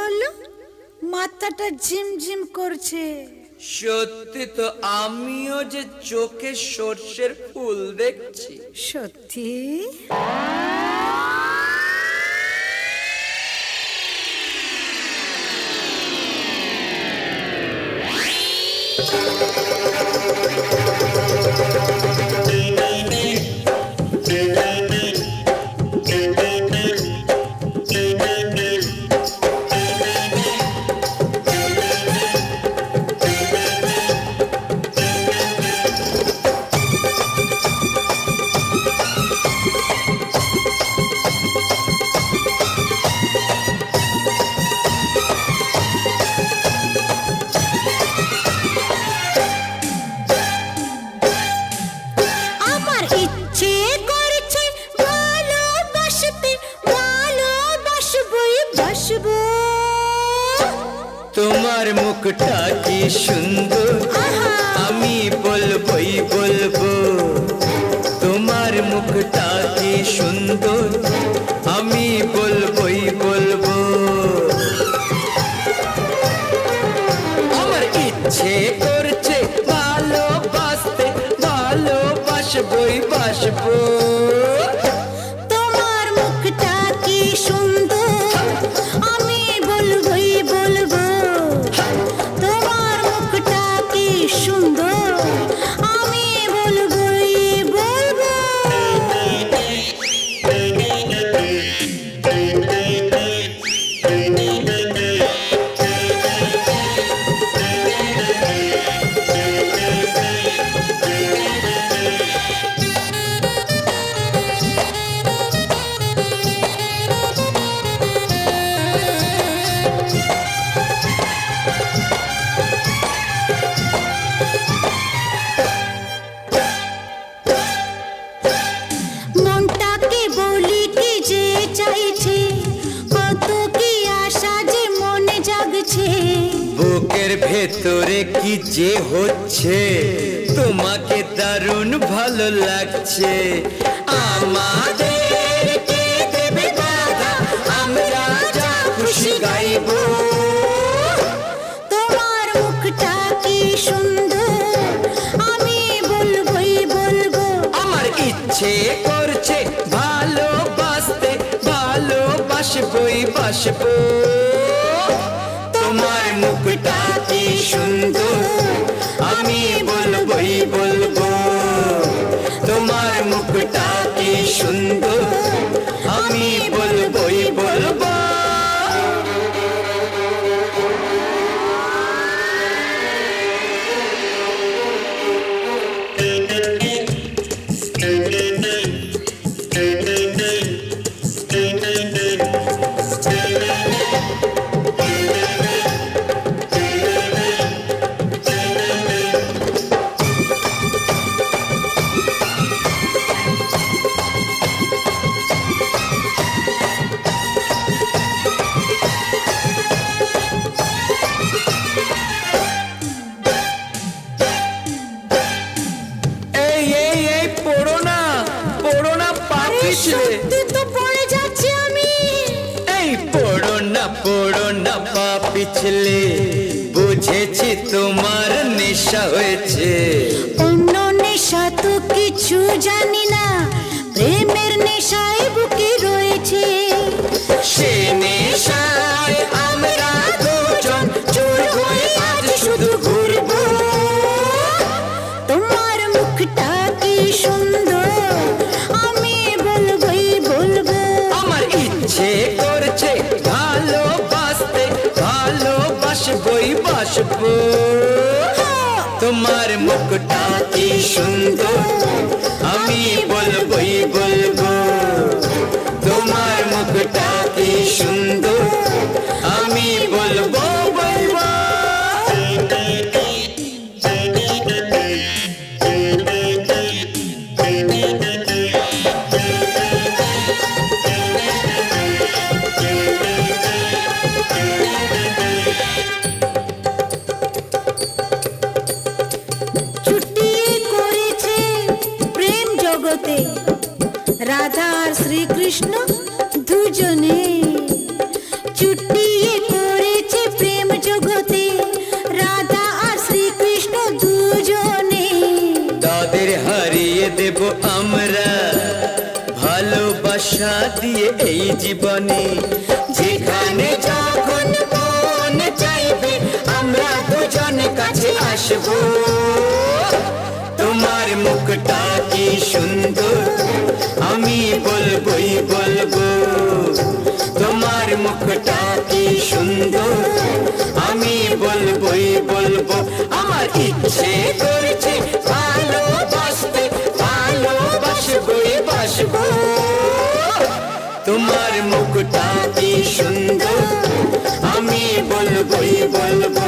বললো? মাথাটা ঝিমঝিম করছে। সত্যি তো, আমিও যে চোখে সর্ষের ফুল দেখছি। সত্যি? তোমার মুখটা কি সুন্দর, আমি বলবই বলবো। তোমার মুখটা কি সুন্দর, আমি বলবই বলবো। আমার ইচ্ছে করছে ভালোবাসতে, ভালোবাসবই বাসবো। তোমার মুখটা কি সুন্দর, আমি বলবই বলবো। তোমার মুখটা কি সুন্দর, আমি বলবই বলবো। মনটাকে বলি কি যে চাইছে, কত কি আশা যে মনে জাগছে। বুকের ভেতরে কি যে হচ্ছে, তোমাকে দারুণ ভালো লাগছে। আমাদের কে দেবে বাধা, আমরা যা খুশি গাইবো। তোমার মুখটা কি সুন্দর, আমি বলবই বলবো। আমার ইচ্ছে করছে ভালোবাসতে, ভালোবাসবই বাসবো। তোমার মুখটা কি সুন্দর, আমি বলবই বলবো। তোমার মুখটা কি সুন্দর, আমি বলবই বলবো। সত্যি তো পড়ে যাচ্ছি আমি। এই পড়ো না পা পিছলে, বুঝেছি তোমার নেশা হয়েছে। অন্য নেশা তো কিছু জানি না, প্রেমের নেশায় বুকে রয়েছে। সে নেশায় আমরা দুজন চোর হয়ে আজ শুধু ঘুরবো। তোমার মুখটা কি সুন্দর, আমি বলবই বলবো। আমার ইচ্ছে করছে ভালোবাসতে, ভালোবাসবই বাসবো। তোমার মুখটা কি সুন্দর, আমি বলবই বলবো। তোমার মুখটা কি সুন্দর, আমি বলবো বলবো। রাধা আর শ্রীকৃষ্ণ দুজনে চুটিয়ে করে ভালোবাসা দিয়ে এই জীবনে যেখানে যখন মন চাইবে আমরা দুজনে কাছে আসবো তোমার মুখটা কি সুন্দর আমি বলবোই বলবো তোমার মুখটা কি সুন্দর আমি বলবোই বলবো আমার ইচ্ছে করছে ভালোবাসতে ভালোবাসবোই বাসবো তোমার মুখটা কি সুন্দর আমি বলবোই বলবো